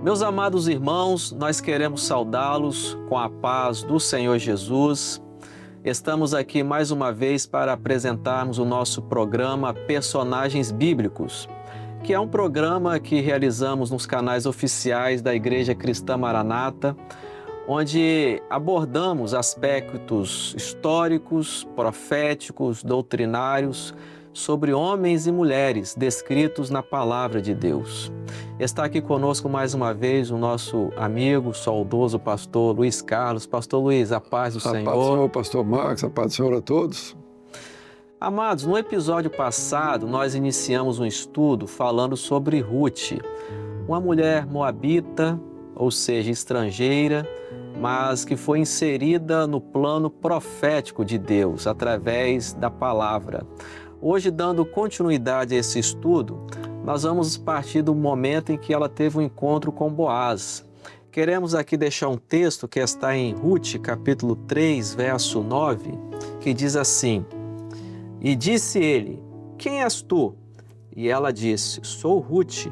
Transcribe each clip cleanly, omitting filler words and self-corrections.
Meus amados irmãos, nós queremos saudá-los com a paz do Senhor Jesus. Estamos aqui mais uma vez para apresentarmos o nosso programa Personagens Bíblicos, que é um programa que realizamos nos canais oficiais da Igreja Cristã Maranata, onde abordamos aspectos históricos, proféticos, doutrinários, sobre homens e mulheres descritos na Palavra de Deus. Está aqui conosco mais uma vez o nosso amigo, saudoso pastor Luiz Carlos. Pastor Luiz, a paz do Senhor. A paz do Senhor, pastor Marcos, a paz do Senhor a todos. Amados, no episódio passado nós iniciamos um estudo falando sobre Ruth, uma mulher moabita, ou seja, estrangeira, mas que foi inserida no plano profético de Deus através da palavra. Hoje, dando continuidade a esse estudo, nós vamos partir do momento em que ela teve um encontro com Boaz. Queremos aqui deixar um texto que está em Ruth, capítulo 3, verso 9, que diz assim: E disse ele, quem és tu? E ela disse, sou Ruth,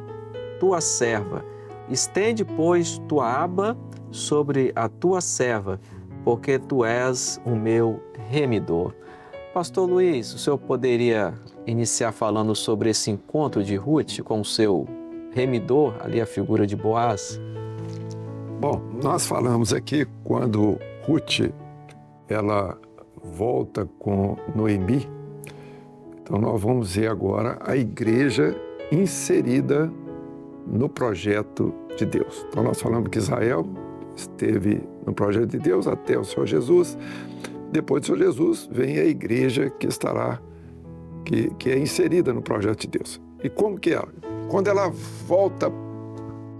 tua serva. Estende, pois, tua aba sobre a tua serva, porque tu és o meu remidor. Pastor Luiz, o senhor poderia iniciar falando sobre esse encontro de Ruth com o seu remidor, ali a figura de Boaz? Bom, nós falamos aqui quando Ruth, ela volta com Noemi. Então nós vamos ver agora a igreja inserida no projeto de Deus. Então nós falamos que Israel esteve no projeto de Deus até o Senhor Jesus. Depois do Senhor Jesus, vem a igreja que estará, que é inserida no projeto de Deus. E como que é? Quando ela volta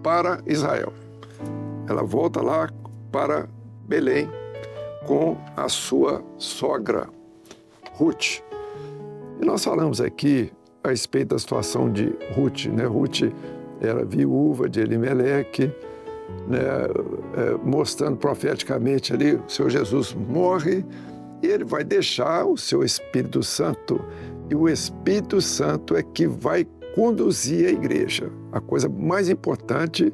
para Israel, ela volta lá para Belém com a sua sogra, Ruth. E nós falamos aqui a respeito da situação de Ruth, né? Ruth era viúva de Elimeleque, né, mostrando profeticamente ali, o Senhor Jesus morre e ele vai deixar o seu Espírito Santo, e o Espírito Santo é que vai conduzir a igreja. A coisa mais importante,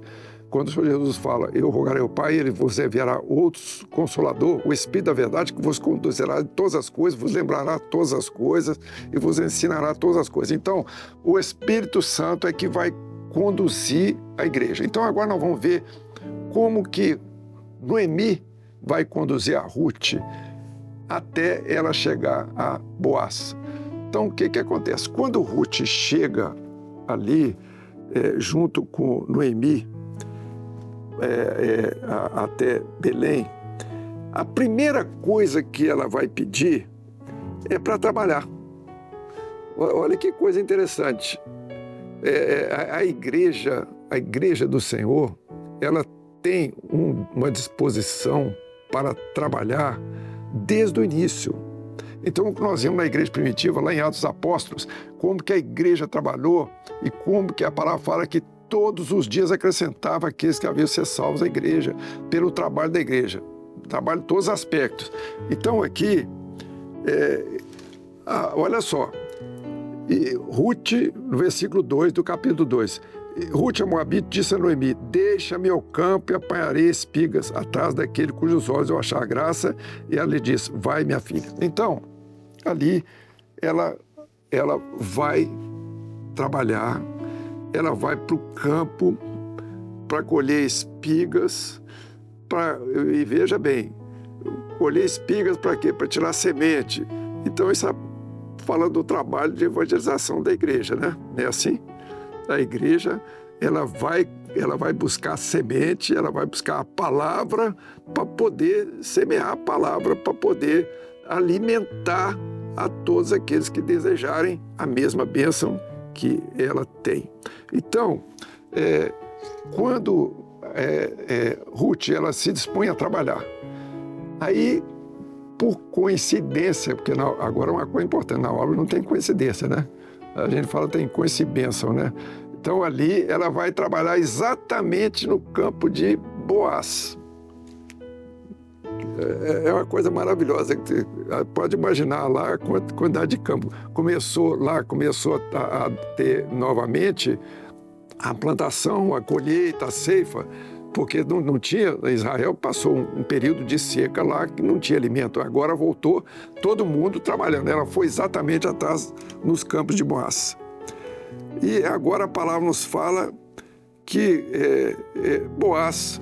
quando o Senhor Jesus fala, eu rogarei ao Pai, ele vos enviará outro Consolador, o Espírito da verdade, que vos conduzirá em todas as coisas, vos lembrará todas as coisas e vos ensinará todas as coisas. Então, o Espírito Santo é que vai conduzir a igreja. Então agora nós vamos ver como que Noemi vai conduzir a Ruth até ela chegar a Boaz. Então o que acontece? Quando Ruth chega ali junto com Noemi até Belém, a primeira coisa que ela vai pedir é para trabalhar. Olha que coisa interessante. A igreja do Senhor, ela tem uma disposição para trabalhar desde o início. Então, nós vimos na igreja primitiva, lá em Atos dos Apóstolos, como que a igreja trabalhou e como que a palavra fala que todos os dias acrescentava aqueles que haviam sido salvos à igreja, pelo trabalho da igreja, trabalho em todos os aspectos. Então, aqui, olha só, e Ruth, no versículo 2 do capítulo 2, Ruth, a moabita, disse a Noemi, deixa-me ao campo e apanharei espigas atrás daquele cujos olhos eu achar graça. E ela lhe disse, vai, minha filha. Então, ali, ela vai trabalhar, ela vai para o campo para colher espigas, e veja bem, colher espigas para quê? Para tirar semente. Então, isso falando do trabalho de evangelização da igreja, né? Não é assim? A igreja, ela vai buscar semente, ela vai buscar a palavra para poder semear a palavra, para poder alimentar a todos aqueles que desejarem a mesma bênção que ela tem. Então, quando Ruth ela se dispõe a trabalhar, aí, por coincidência, porque agora é uma coisa importante, na obra não tem coincidência, né? A gente fala tem coincidência, né? Então ali ela vai trabalhar exatamente no campo de Boaz. É uma coisa maravilhosa. Pode imaginar lá a quantidade de campo. Começou a ter novamente a plantação, a colheita, a ceifa, porque não tinha, Israel passou um período de seca lá que não tinha alimento. Agora voltou todo mundo trabalhando. Ela foi exatamente atrás nos campos de Boaz. E agora a palavra nos fala que Boaz,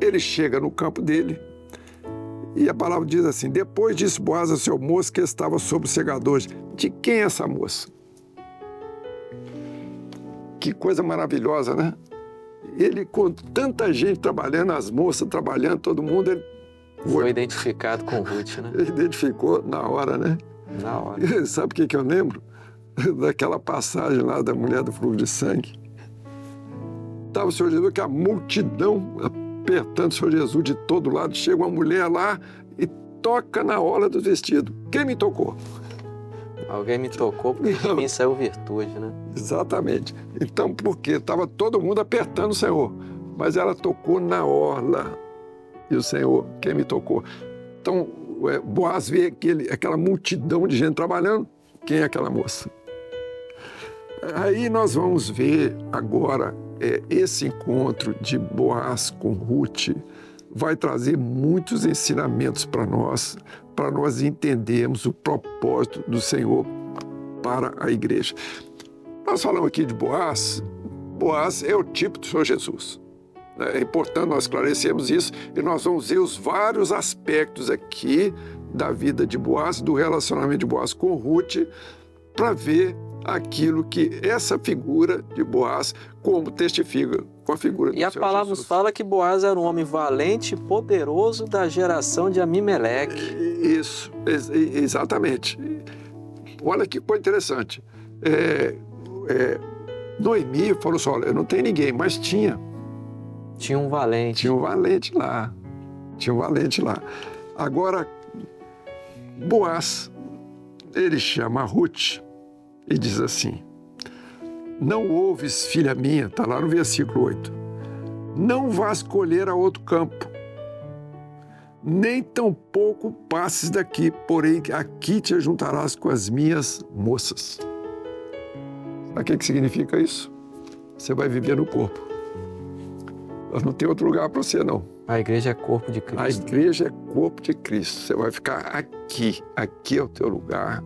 ele chega no campo dele e a palavra diz assim: depois disse Boaz ao seu moço que estava sobre os segadores: de quem é essa moça? Que coisa maravilhosa, né? Ele, com tanta gente trabalhando, as moças trabalhando, todo mundo, ele foi identificado com Ruth, né? Ele identificou na hora, né? Na hora. E sabe o que eu lembro? Daquela passagem lá da mulher do fluxo de sangue. Estava o Senhor Jesus, que a multidão apertando o Senhor Jesus de todo lado. Chega uma mulher lá e toca na orla do vestido. Quem me tocou? Alguém me tocou porque de mim saiu virtude, né? Exatamente. Então, porque estava todo mundo apertando o Senhor, mas ela tocou na orla. E o Senhor, quem me tocou? Então, Boaz vê aquela multidão de gente trabalhando. Quem é aquela moça? Aí nós vamos ver agora esse encontro de Boaz com Ruth vai trazer muitos ensinamentos para nós entendermos o propósito do Senhor para a igreja. Nós falamos aqui de Boaz. Boaz é o tipo do Senhor Jesus. É importante nós esclarecermos isso e nós vamos ver os vários aspectos aqui da vida de Boaz, do relacionamento de Boaz com Ruth, para ver aquilo que essa figura de Boaz como testifica com a figura do Senhor Jesus. E a palavra nos fala que Boaz era um homem valente e poderoso da geração de Amimeleque. Isso, exatamente. Olha que coisa interessante. Noemi falou assim: olha, eu não tenho ninguém, mas tinha. Tinha um valente. Tinha um valente lá. Agora, Boaz, ele chama Ruth e diz assim: não ouves, filha minha, está lá no versículo 8, não vás colher a outro campo, nem tampouco passes daqui, porém aqui te juntarás com as minhas moças. Sabe o que significa isso? Você vai viver no corpo. Não tem outro lugar para você, não. A igreja é corpo de Cristo. A igreja é corpo de Cristo. Você vai ficar aqui. Aqui é o teu lugar.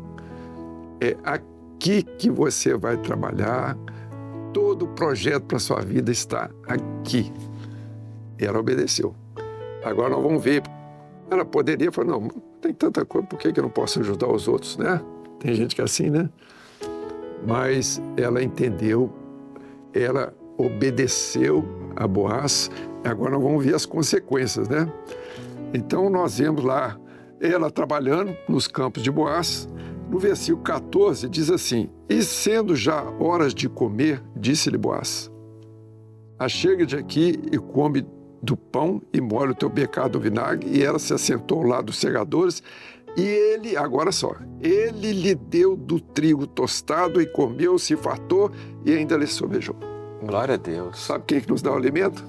É aqui que você vai trabalhar. Todo o projeto para a sua vida está aqui. E ela obedeceu. Agora nós vamos ver. Ela poderia falar: não, tem tanta coisa, por que eu não posso ajudar os outros, né? Tem gente que é assim, né? Mas ela entendeu, ela obedeceu a Boaz. Agora nós vamos ver as consequências, né? Então nós vemos lá ela trabalhando nos campos de Boaz. No versículo 14 diz assim: e sendo já horas de comer, disse-lhe Boaz: achega-te aqui e come do pão e molha o teu pecado no vinagre. E ela se assentou ao lado dos segadores. E ele, agora só, ele lhe deu do trigo tostado e comeu, se fartou e ainda lhe sobejou. Glória a Deus. Sabe quem que nos dá o alimento?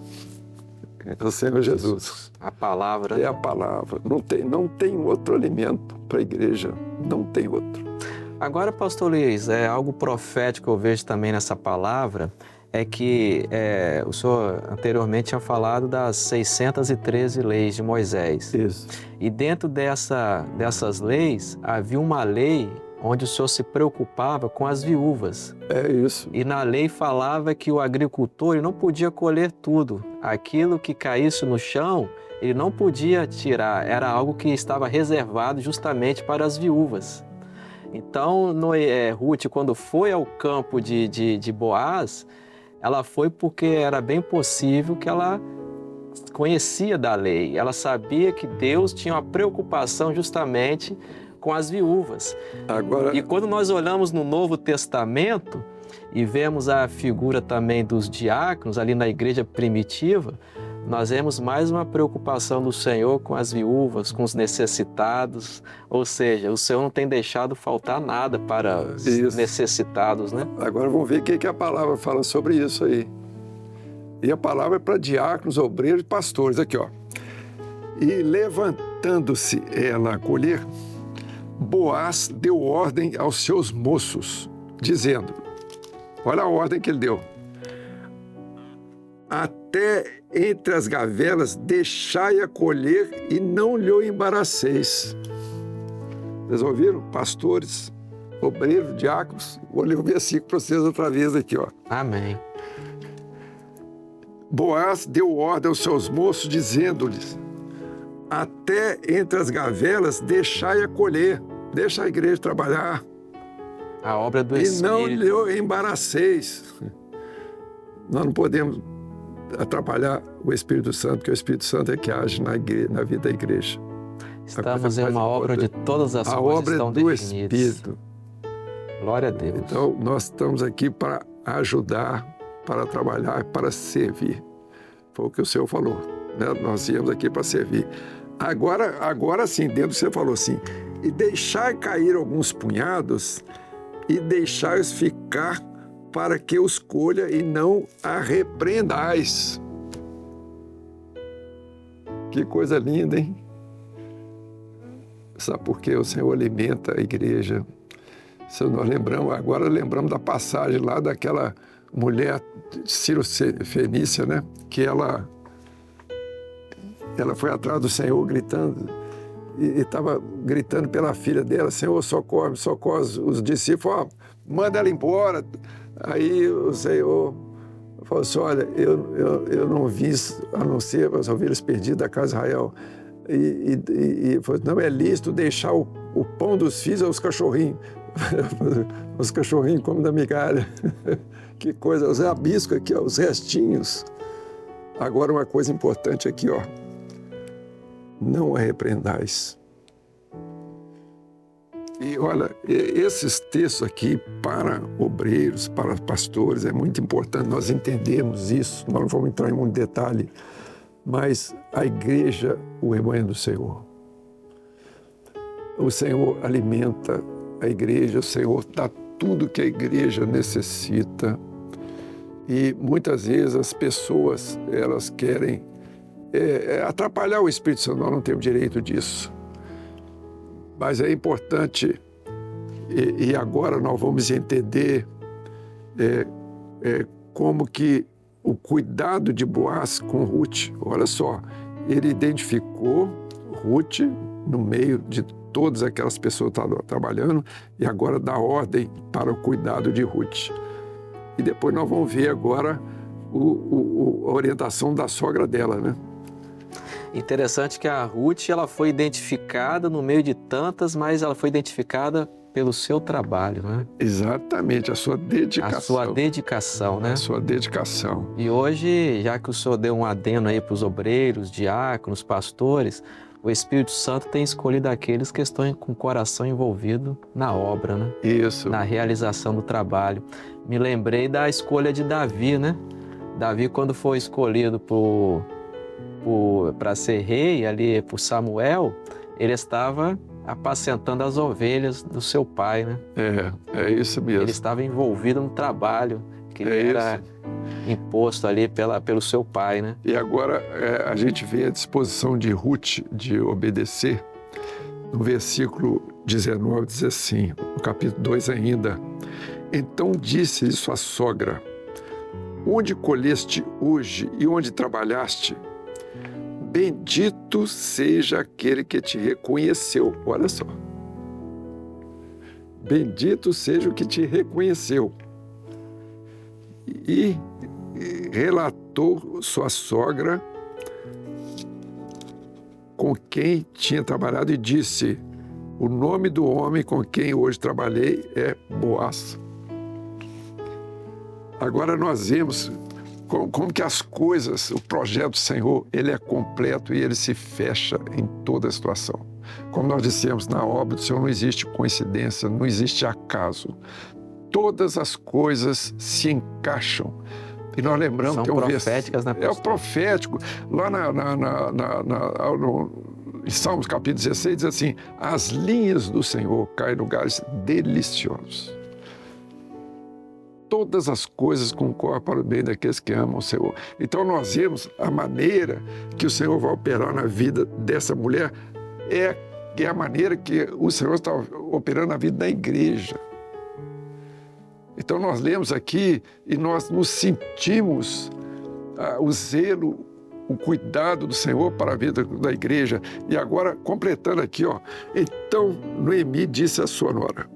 É o Senhor Jesus. A palavra. É a palavra. Não tem outro alimento para a igreja. Não tem outro. Agora, pastor Luiz, algo profético que eu vejo também nessa palavra é que o senhor anteriormente tinha falado das 613 leis de Moisés. Isso. E dentro dessas leis, havia uma lei onde o senhor se preocupava com as viúvas. É isso. E na lei falava que o agricultor ele não podia colher tudo. Aquilo que caísse no chão, ele não podia tirar. Era algo que estava reservado justamente para as viúvas. Então, Ruth, quando foi ao campo de Boaz, ela foi porque era bem possível que ela conhecia da lei. Ela sabia que Deus tinha uma preocupação justamente com as viúvas. Agora... E quando nós olhamos no Novo Testamento e vemos a figura também dos diáconos ali na igreja primitiva, nós vemos mais uma preocupação do Senhor com as viúvas, com os necessitados. Ou seja, o Senhor não tem deixado faltar nada para os necessitados, né? Agora vamos ver o que a palavra fala sobre isso aí. E a palavra é para diáconos, obreiros e pastores. Aqui, ó. E levantando-se ela a colher, Boaz deu ordem aos seus moços, dizendo, olha a ordem que ele deu: até entre as gavelas deixai-a colher e não lhe embaraceis. Vocês ouviram? Pastores, obreiros, diáconos. Vou ler o versículo para vocês outra vez aqui, ó. Amém. Boaz deu ordem aos seus moços, dizendo-lhes: até entre as gavelas deixai-a colher. Deixa a igreja trabalhar. A obra do E Espírito. não lhe embaraceis. Nós não podemos atrapalhar o Espírito Santo, porque o Espírito Santo é que age na vida da igreja. Estamos em uma obra onde todas as A coisas obra estão do definidas. Espírito. Glória a Deus. Então, nós estamos aqui para ajudar, para trabalhar, para servir. Foi o que o Senhor falou, né? Nós viemos aqui para servir. Agora sim, dentro você falou assim, e deixar cair alguns punhados e deixai-os ficar para que os colha e não a repreendais. Que coisa linda, hein? Sabe por quê? O Senhor alimenta a igreja. Se nós lembramos da passagem lá daquela mulher Ciro-fenícia, né? Que ela foi atrás do Senhor gritando e estava gritando pela filha dela: Senhor, socorre, socorre. Os discípulos, ó, manda ela embora. Aí o Senhor falou assim: olha, eu não vim a não ser as ovelhas perdidas da casa de Israel. E falou: não é lícito deixar o pão dos filhos aos cachorrinhos. Os cachorrinhos comem da migalha. Que coisa, os rabiscos aqui, ó, os restinhos. Agora uma coisa importante aqui, ó. Não a repreendais. E olha, esses textos aqui para obreiros, para pastores, é muito importante nós entendermos isso. Nós não vamos entrar em muito detalhe, mas a igreja, o rebanho do Senhor. O Senhor alimenta a igreja, o Senhor dá tudo que a igreja necessita. E muitas vezes as pessoas, elas querem atrapalhar o Espírito Santo. Nós não temos direito disso. Mas é importante, e agora nós vamos entender como que o cuidado de Boaz com Ruth, olha só, ele identificou Ruth no meio de todas aquelas pessoas que estavam trabalhando e agora dá ordem para o cuidado de Ruth. E depois nós vamos ver agora a orientação da sogra dela, né? Interessante que a Ruth, ela foi identificada no meio de tantas, mas ela foi identificada pelo seu trabalho, né? Exatamente, a sua dedicação. A sua dedicação, né? A sua dedicação. E hoje, já que o senhor deu um adeno aí para os obreiros, diáconos, pastores, o Espírito Santo tem escolhido aqueles que estão com o coração envolvido na obra, né? Isso. Na realização do trabalho. Me lembrei da escolha de Davi, né? Davi, quando foi escolhido para ser rei ali por Samuel, ele estava apacentando as ovelhas do seu pai, né? É isso mesmo. Ele estava envolvido no trabalho que era imposto ali pelo seu pai, né? E agora a gente vê a disposição de Ruth de obedecer. No versículo 19 diz assim, no capítulo 2 ainda: então disse-lhe sua sogra: onde colheste hoje e onde trabalhaste? Bendito seja aquele que te reconheceu. Olha só. Bendito seja o que te reconheceu. E relatou sua sogra com quem tinha trabalhado e disse: o nome do homem com quem hoje trabalhei é Boaz. Agora nós vemos como que as coisas, o projeto do Senhor, ele é completo e ele se fecha em toda a situação. Como nós dissemos, na obra do Senhor não existe coincidência, não existe acaso. Todas as coisas se encaixam. E nós lembramos que é proféticas, né, pastor? É o profético. Lá em Salmos capítulo 16 diz assim: as linhas do Senhor caem em lugares deliciosos. Todas as coisas concorrem para o bem daqueles que amam o Senhor. Então nós vemos a maneira que o Senhor vai operar na vida dessa mulher é a maneira que o Senhor está operando na vida da igreja. Então nós lemos aqui e nós nos sentimos o zelo, o cuidado do Senhor para a vida da igreja. E agora, completando aqui, ó. Então, Noemi disse à sua nora: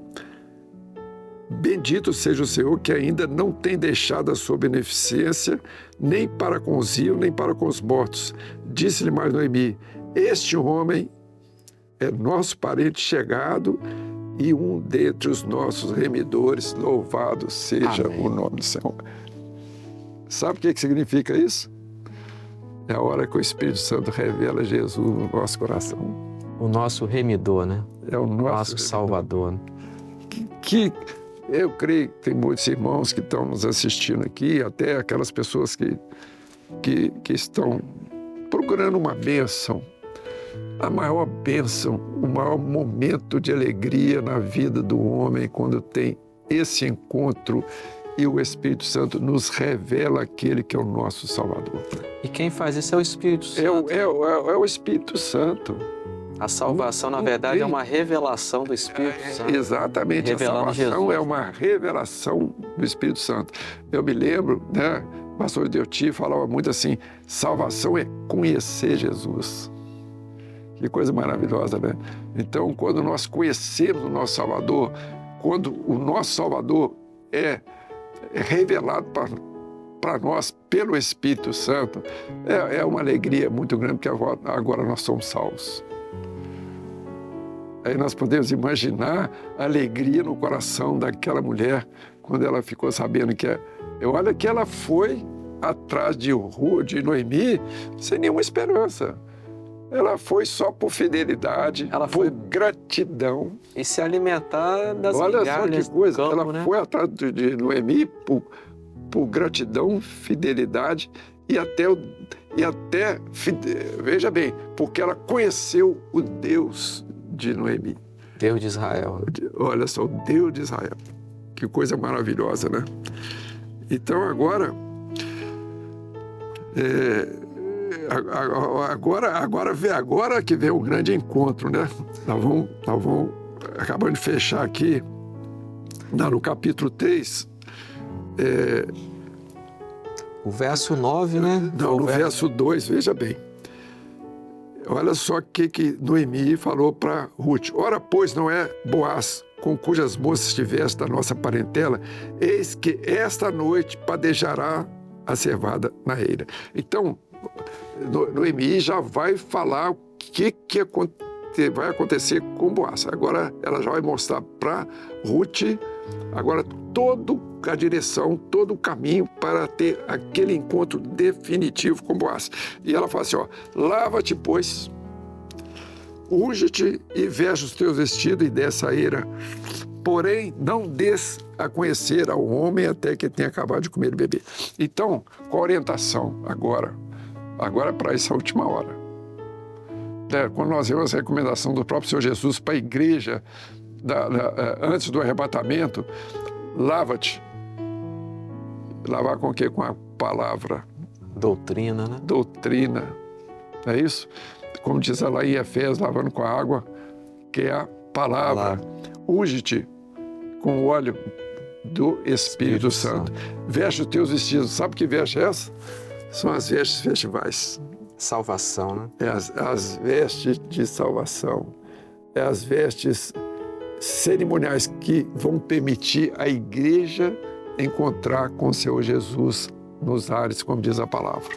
bendito seja o Senhor que ainda não tem deixado a sua beneficência, nem para com os vivos, nem para com os mortos. Disse-lhe mais Noemi: este homem é nosso parente chegado e um dentre os nossos remidores. Louvado seja Amém. o nome do Senhor. Sabe o que significa isso? É a hora que o Espírito Santo revela Jesus no nosso coração. O nosso remidor, né? É o Nosso Salvador. Que eu creio que tem muitos irmãos que estão nos assistindo aqui, até aquelas pessoas que estão procurando uma bênção. A maior bênção, o maior momento de alegria na vida do homem quando tem esse encontro e o Espírito Santo nos revela aquele que é o nosso Salvador. E quem faz isso é o Espírito Santo. É o Espírito Santo. A salvação, na verdade, é uma revelação do Espírito Santo. Exatamente, Revelando a salvação Jesus. é uma revelação do Espírito Santo. Eu me lembro, né, o pastor Deuti falava muito assim: salvação é conhecer Jesus. Que coisa maravilhosa, né? Então, quando nós conhecemos o nosso Salvador, quando o nosso Salvador é revelado para nós pelo Espírito Santo, é uma alegria muito grande, porque agora nós somos salvos. Aí nós podemos imaginar a alegria no coração daquela mulher quando ela ficou sabendo que olha que ela foi atrás de Noemi sem nenhuma esperança. Ela foi só por fidelidade, Ela foi por gratidão. E se alimentar das Olha migalhas só que coisa, do campo, ela né? foi atrás de Noemi por gratidão, fidelidade e até, veja bem, porque ela conheceu o Deus de Noemi. Deus de Israel. Olha só, o Deus de Israel. Que coisa maravilhosa, né? Então agora, agora que vem o grande encontro, né? Nós vamos acabando de fechar aqui, no capítulo 3. O verso 9, né? Não, no verso 2, veja bem. Olha só o que Noemi falou para Ruth. Ora, pois, não é Boaz, com cujas moças estiveste da nossa parentela, eis que esta noite padejará a cevada na eira. Então, Noemi já vai falar o que vai acontecer com Boaz. Agora, ela já vai mostrar para Ruth, agora toda a direção, todo o caminho para ter aquele encontro definitivo com Boaz. E ela fala assim, ó: lava-te, pois, unge-te e veste os teus vestidos e desce a eira. Porém, não des a conhecer ao homem até que tenha acabado de comer e beber. Então, qual a orientação agora? Agora para essa última hora. Quando nós vemos a recomendação do próprio Senhor Jesus para a igreja, antes do arrebatamento, lava-te. Lavar com o quê? Com a palavra. Doutrina, né? Doutrina. É isso? Como diz lá em Efésios, lavando com a água, que é a palavra. Unge-te com o óleo do Espírito Santo. Veste os teus vestidos. Sabe que veste é essa? São as vestes festivais. Salvação, né? É as vestes de salvação. É as vestes cerimoniais que vão permitir a igreja encontrar com o Senhor Jesus nos ares, como diz a palavra.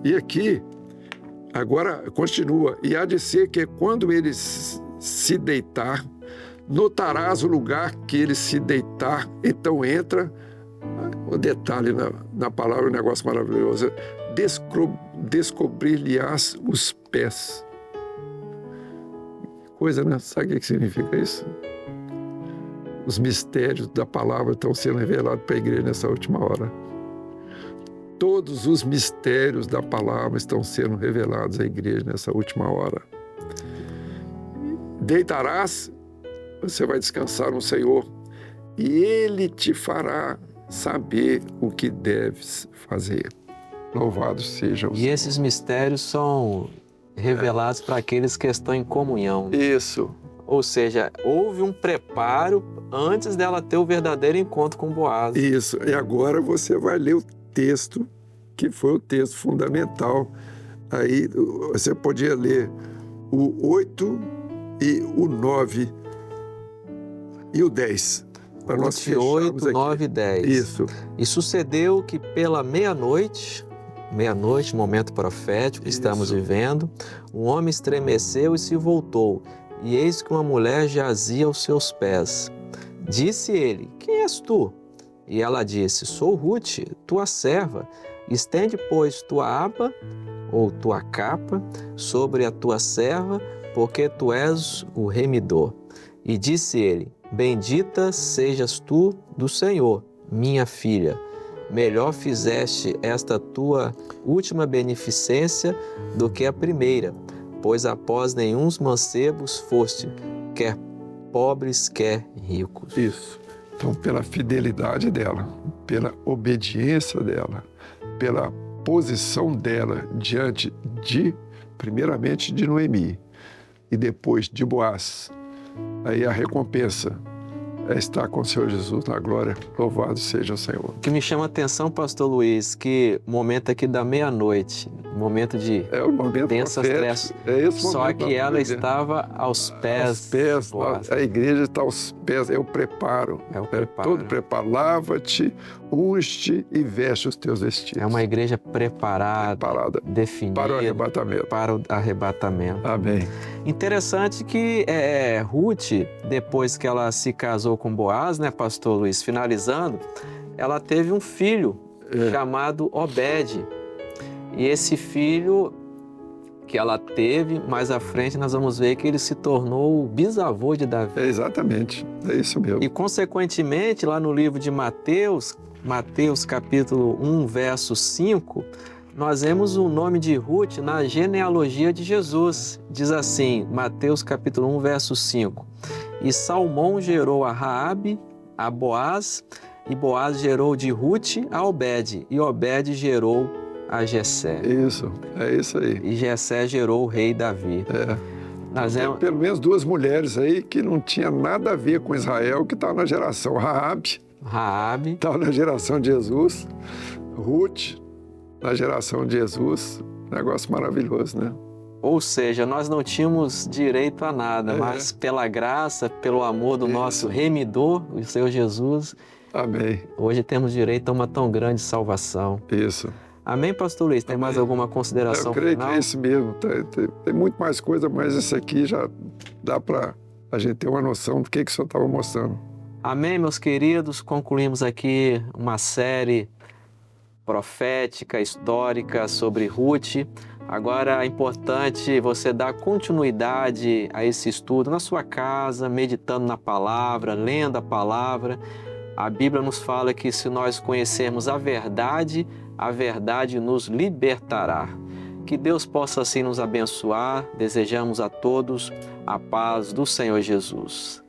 E aqui, agora continua: e há de ser que quando ele se deitar, notarás o lugar que ele se deitar, então entra. O detalhe na palavra, um negócio maravilhoso: descobrir-lhe-ás os pés. Coisa, né? Sabe o que significa isso? Os mistérios da palavra estão sendo revelados para a igreja nessa última hora. Todos os mistérios da palavra estão sendo revelados à igreja nessa última hora. Deitarás, você vai descansar no Senhor, e Ele te fará saber o que deves fazer. Louvado seja o Senhor. E esses mistérios são revelados para aqueles que estão em comunhão. Isso. Ou seja, houve um preparo antes dela ter o verdadeiro encontro com Boaz. Isso. E agora você vai ler o texto que foi o texto fundamental. Aí você podia ler o 8 e o 9 e o 10. Para nós fecharmos 8, aqui. 9 e 10. Isso. E sucedeu que pela meia-noite, momento profético que estamos vivendo, um homem estremeceu e se voltou, e eis que uma mulher jazia aos seus pés. Disse ele: quem és tu? E ela disse: sou Ruth, tua serva. Estende, pois, tua aba, ou tua capa, sobre a tua serva, porque tu és o remidor. E disse ele: bendita sejas tu do Senhor, minha filha. Melhor fizeste esta tua última beneficência do que a primeira, pois após nenhuns mancebos foste, quer pobres, quer ricos. Isso. Então, pela fidelidade dela, pela obediência dela, pela posição dela diante primeiramente de Noemi e depois de Boaz, aí a recompensa é estar com o Senhor Jesus na glória. Louvado seja o Senhor. O que me chama a atenção, pastor Luiz, que o momento aqui da meia-noite, momento de o momento densas trevas, só que ela estava aos pés. A igreja está aos pés, é o preparo. Todo preparo. Lava-te, unge e veste os teus vestidos. É uma igreja preparada, definida para o arrebatamento. Para o arrebatamento. Amém. Interessante que Ruth, depois que ela se casou com Boaz, né, pastor Luiz, finalizando, ela teve um filho chamado Obed. E esse filho que ela teve, mais à frente nós vamos ver que ele se tornou o bisavô de Davi. Exatamente, é isso mesmo. E consequentemente, lá no livro de Mateus capítulo 1, verso 5, nós vemos o nome de Ruth na genealogia de Jesus. Diz assim, Mateus capítulo 1, verso 5. E Salmão gerou a Raabe, a Boaz, e Boaz gerou de Ruth a Obed, e Obed gerou a Jessé. Isso, é isso aí. E Jessé gerou o rei Davi. Tem pelo menos duas mulheres aí que não tinha nada a ver com Israel, que estavam na geração. Raabe estava na geração de Jesus, Ruth na geração de Jesus. Negócio maravilhoso, né? Ou seja, nós não tínhamos direito a nada, mas pela graça, pelo amor do nosso remidor, o Senhor Jesus, amém, hoje temos direito a uma tão grande salvação. Isso. Amém, pastor Luiz? Tem mais alguma consideração final? Eu creio que é isso mesmo. Tem muito mais coisa, mas esse aqui já dá para a gente ter uma noção do que o senhor estava mostrando. Amém, meus queridos. Concluímos aqui uma série profética, histórica sobre Ruth. Agora é importante você dar continuidade a esse estudo na sua casa, meditando na palavra, lendo a palavra. A Bíblia nos fala que se nós conhecermos a verdade nos libertará. Que Deus possa assim nos abençoar. Desejamos a todos a paz do Senhor Jesus.